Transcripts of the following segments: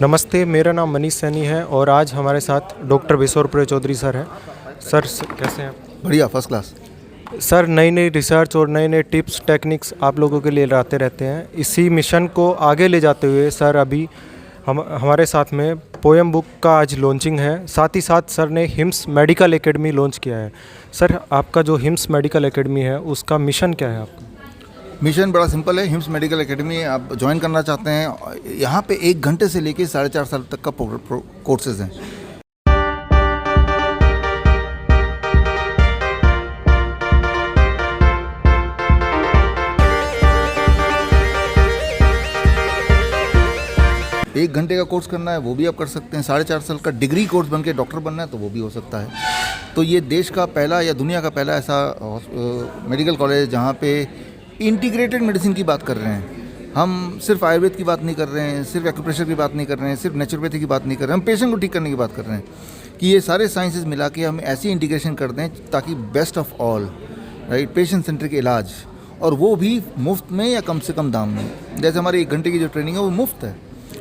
नमस्ते, मेरा नाम मनीष सैनी है और आज हमारे साथ डॉक्टर बिशोर चौधरी सर हैं। सर कैसे हैं आप? बढ़िया, फर्स्ट क्लास। सर नई नई रिसर्च और नए नए टिप्स टेक्निक्स आप लोगों के लिए लाते रहते हैं। इसी मिशन को आगे ले जाते हुए सर अभी हमारे साथ में पोएम बुक का आज लॉन्चिंग है। साथ ही साथ सर ने हिम्स मेडिकल एकेडमी लॉन्च किया है। सर आपका जो हिम्स मेडिकल एकेडमी है उसका मिशन क्या है आपका? मिशन बड़ा सिंपल है। हिम्स मेडिकल एकेडमी आप ज्वाइन करना चाहते हैं, यहाँ पे 1 घंटे से लेके 4.5 साल तक का कोर्सेज हैं। एक घंटे का कोर्स करना है वो भी आप कर सकते हैं। 4.5 साल का डिग्री कोर्स बन के डॉक्टर बनना है तो वो भी हो सकता है। तो ये देश का पहला या दुनिया का पहला ऐसा मेडिकल कॉलेज जहाँ पे इंटीग्रेटेड मेडिसिन की बात कर रहे हैं। हम सिर्फ आयुर्वेद की बात नहीं कर रहे हैं, सिर्फ एक्यूप्रेशर की बात नहीं कर रहे हैं, सिर्फ नेचुरोपैथी की बात नहीं कर रहे हैं, हम पेशेंट को ठीक करने की बात कर रहे हैं कि ये सारे साइंसेज मिला के हम ऐसी इंटीग्रेशन कर दें ताकि best of all, right, patient centric इलाज, और वो भी मुफ्त में या कम से कम दाम में। जैसे हमारी 1 घंटे की जो ट्रेनिंग है वो मुफ्त है।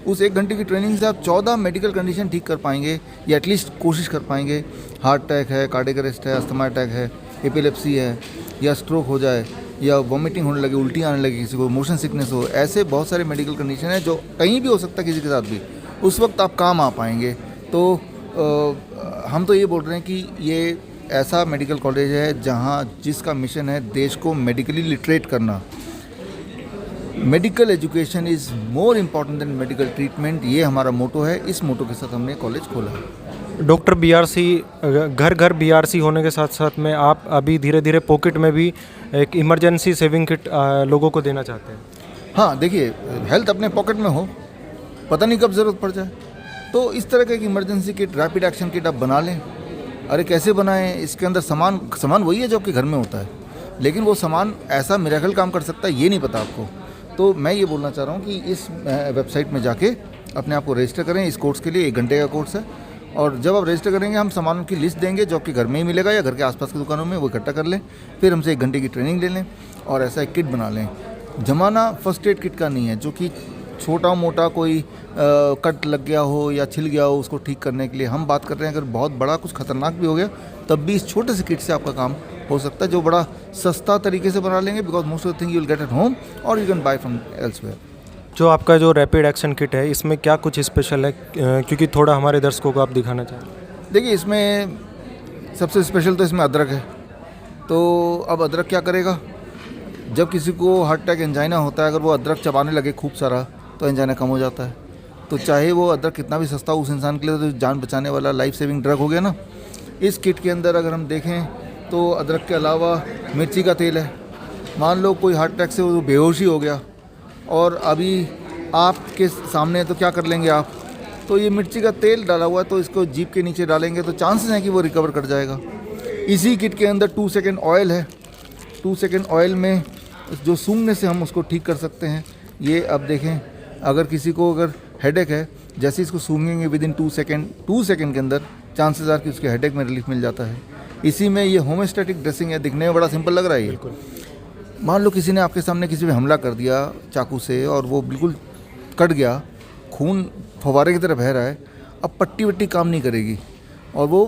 उस 1 घंटे की ट्रेनिंग से आप 14 मेडिकल कंडीशन ठीक कर पाएंगे या एटलीस्ट कोशिश कर पाएंगे। हार्ट अटैक है, कार्डियक अरेस्ट है, अस्थमा अटैक है, एपिलेप्सी है, या स्ट्रोक हो जाए, या वॉमिटिंग होने लगे, उल्टी आने लगे, किसी को मोशन सिकनेस हो, ऐसे बहुत सारे मेडिकल कंडीशन है जो कहीं भी हो सकता है किसी के साथ भी, उस वक्त आप काम आ पाएंगे। तो हम तो ये बोल रहे हैं कि ये ऐसा मेडिकल कॉलेज है जहाँ जिसका मिशन है देश को मेडिकली लिटरेट करना। Medical education is more important than medical treatment, ये हमारा मोटो है। इस मोटो के साथ हमने कॉलेज खोला है। डॉक्टर बीआरसी घर घर बीआरसी होने के साथ साथ में आप अभी धीरे धीरे पॉकेट में भी एक इमरजेंसी सेविंग किट लोगों को देना चाहते हैं। हाँ, देखिए, हेल्थ अपने पॉकेट में हो, पता नहीं कब ज़रूरत पड़ जाए, तो इस तरह का एक emergency kit, rapid action kit आप बना लें। अरे कैसे बनाएं? इसके अंदर सामान वही है जो आपके घर में होता है, लेकिन वो सामान ऐसा मिरेकल काम कर सकता है ये नहीं पता आपको। तो मैं ये बोलना चाह रहा हूँ कि इस वेबसाइट में जाके अपने आप को रजिस्टर करें इस कोर्स के लिए। 1 घंटे का कोर्स है, और जब आप रजिस्टर करेंगे हम सामानों की लिस्ट देंगे जो आपके घर में ही मिलेगा या घर के आसपास की दुकानों में, वो इकट्ठा कर लें। फिर हमसे 1 घंटे की ट्रेनिंग ले लें और ऐसा एक किट बना लें। जमाना फर्स्ट एड किट का नहीं है जो कि छोटा मोटा कोई कट लग गया हो या छिल गया हो उसको ठीक करने के लिए। हम बात कर रहे हैं अगर बहुत बड़ा कुछ खतरनाक भी हो गया तब भी इस छोटे से किट से आपका काम हो सकता है, जो बड़ा सस्ता तरीके से बना लेंगे, because most of the thing you will get at home or you can buy from elsewhere. जो आपका जो रैपिड एक्शन किट है इसमें क्या कुछ स्पेशल है, क्योंकि थोड़ा हमारे दर्शकों को आप दिखाना चाहें? देखिए, इसमें सबसे स्पेशल तो इसमें अदरक है। तो अब अदरक क्या करेगा, जब किसी को हार्ट अटैक एंजाइना होता है, अगर वो अदरक चबाने लगे खूब सारा तो एंजाइना कम हो जाता है। तो चाहे वो अदरक कितना भी सस्ता हो उस इंसान के लिए तो जान बचाने वाला लाइफ सेविंग ड्रग हो गया ना। इस किट के अंदर अगर हम देखें तो अदरक के अलावा मिर्ची का तेल है। मान लो कोई हार्ट अटैक से वो बेहोशी हो गया और अभी आपके सामने, तो क्या कर लेंगे आप? तो ये मिर्ची का तेल डाला हुआ है, तो इसको जीभ के नीचे डालेंगे तो चांसेस हैं कि वो रिकवर कर जाएगा। इसी किट के अंदर 2 सेकेंड ऑयल है। 2 सेकेंड ऑयल में जो सूंघने से हम उसको ठीक कर सकते हैं। ये अब देखें, अगर किसी को अगर हेडेक है, जैसे इसको सूंघेंगे विदिन 2 सेकेंड के अंदर चांसेस आर कि उसके हेडेक में रिलीफ मिल जाता है। इसी में ये होम्योस्टैटिक ड्रेसिंग है। दिखने में बड़ा सिंपल लग रहा है ये। मान लो किसी ने आपके सामने किसी पे हमला कर दिया चाकू से और वो बिल्कुल कट गया, खून फव्वारे की तरह बह रहा है, अब पट्टी वट्टी काम नहीं करेगी और वो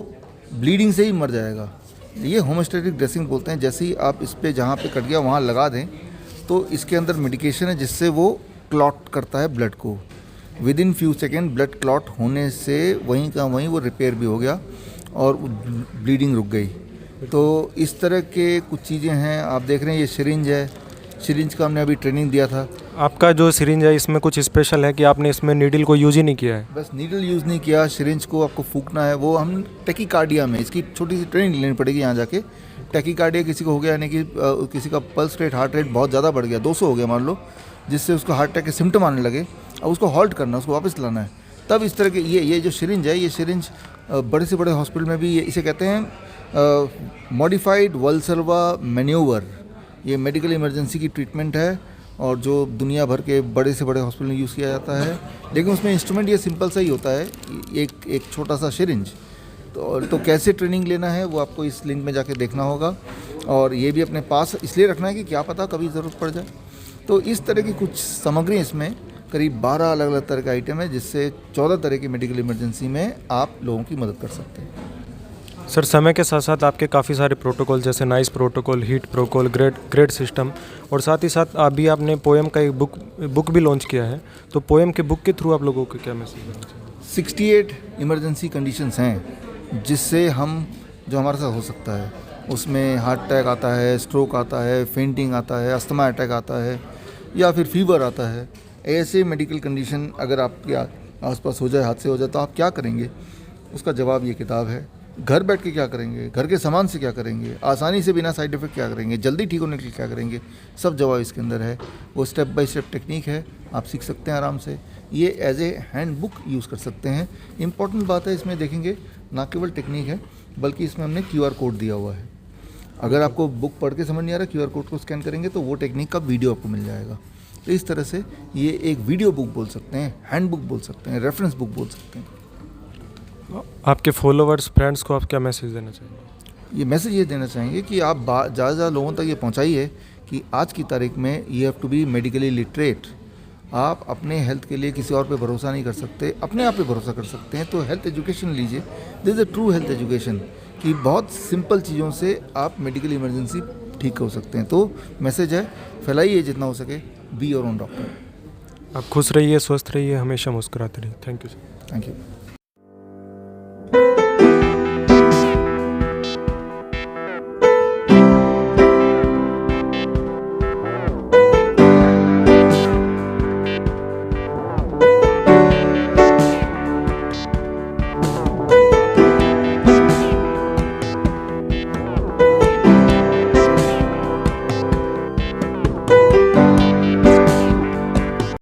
ब्लीडिंग से ही मर जाएगा। ये होम्योस्टैटिक ड्रेसिंग बोलते हैं। जैसे ही आप इस पे जहाँ पे कट गया वहाँ लगा दें तो इसके अंदर मेडिकेशन है जिससे वो क्लॉट करता है ब्लड को। Within few second blood clot होने से वहीं का वहीं वो रिपेयर भी हो गया और ब्लीडिंग रुक गई। तो इस तरह के कुछ चीज़ें हैं। आप देख रहे हैं ये सिरिंज है। सिरिंज का हमने अभी ट्रेनिंग दिया था। आपका जो सिरिंज है इसमें कुछ स्पेशल है कि आपने इसमें नीडल को यूज ही नहीं किया है? बस नीडल यूज़ नहीं किया, सिरिंज को आपको फूकना है। वो हम टैकीकार्डिया में, इसकी छोटी सी ट्रेनिंग लेनी पड़ेगी यहाँ जाके। टैकीकार्डिया किसी को हो गया, यानी कि किसी का पल्स रेट, हार्ट रेट बहुत ज़्यादा बढ़ गया, 200 हो गया मान लो, जिससे उसको हार्ट अटैक के सिम्टम आने लगे। अब उसको हॉल्ट करना, उसको वापस लाना है। तब इस तरह के ये जो सिरिंज है, ये सिरिंज बड़े से बड़े हॉस्पिटल में भी इसे कहते हैं मॉडिफाइड वल्सरवा मैन्यूवर। ये मेडिकल इमरजेंसी की ट्रीटमेंट है और जो दुनिया भर के बड़े से बड़े हॉस्पिटल में यूज़ किया जाता है। लेकिन उसमें इंस्ट्रूमेंट ये सिंपल सा ही होता है, एक छोटा सा सिरिंज। तो कैसे ट्रेनिंग लेना है वो आपको इस लिंक में जाके देखना होगा, और ये भी अपने पास इसलिए रखना है कि क्या पता कभी ज़रूरत पड़ जाए। तो इस तरह की कुछ सामग्री इसमें करीब 12 अलग अलग तरह के आइटम है, जिससे 14 तरह की मेडिकल इमरजेंसी में आप लोगों की मदद कर सकते हैं। सर समय के साथ साथ आपके काफ़ी सारे प्रोटोकॉल जैसे nice protocol, heat protocol, grade system और साथ ही साथ अभी आपने पोएम का एक बुक भी लॉन्च किया है, तो पोएम के बुक के थ्रू आप लोगों को क्या मैसेज देना चाहिए? 68 इमरजेंसी कंडीशंस हैं जिससे हम जो हमारे साथ हो सकता है, उसमें हार्ट अटैक आता है, स्ट्रोक आता है, फेंटिंग आता है, अस्थमा अटैक आता है या फिर फीवर आता है। ऐसे मेडिकल कंडीशन अगर आपके आसपास हो जाए, हादसे हो जाए, तो आप क्या करेंगे? उसका जवाब ये किताब है। घर बैठ के क्या करेंगे, घर के सामान से क्या करेंगे, आसानी से बिना साइड इफेक्ट क्या करेंगे, जल्दी ठीक होने के लिए क्या करेंगे, सब जवाब इसके अंदर है। वो स्टेप बाय स्टेप टेक्निक है, आप सीख सकते हैं आराम से। ये as a handbook use कर सकते हैं। इम्पॉर्टेंट बात है इसमें देखेंगे, ना केवल टेक्निक है बल्कि इसमें हमने QR कोड दिया हुआ है। अगर आपको बुक पढ़ के समझ नहीं आ रहा, QR कोड को स्कैन करेंगे तो वो टेक्निक का वीडियो आपको मिल जाएगा। तो इस तरह से ये एक वीडियो बुक बोल सकते हैं, हैंड बुक बोल सकते हैं, रेफरेंस बुक बोल सकते हैं। आपके फॉलोअर्स, फ्रेंड्स को आप क्या मैसेज देना चाहिए? ये मैसेज ये देना चाहेंगे कि आप ज़्यादा लोगों तक ये पहुंचाइए कि आज की तारीख में you have to be medically literate. आप अपने हेल्थ के लिए किसी और पे भरोसा नहीं कर सकते, अपने आप पे भरोसा कर सकते हैं। तो हेल्थ एजुकेशन लीजिए, this is a true health education, कि बहुत सिंपल चीज़ों से आप मेडिकल इमरजेंसी ठीक हो सकते हैं। तो मैसेज है, फैलाइए जितना हो सके, बी योर ओन डॉक्टर। आप खुश रहिए, स्वस्थ रहिए, हमेशा मुस्कुराते रहिए। Thank you sir. Thank you.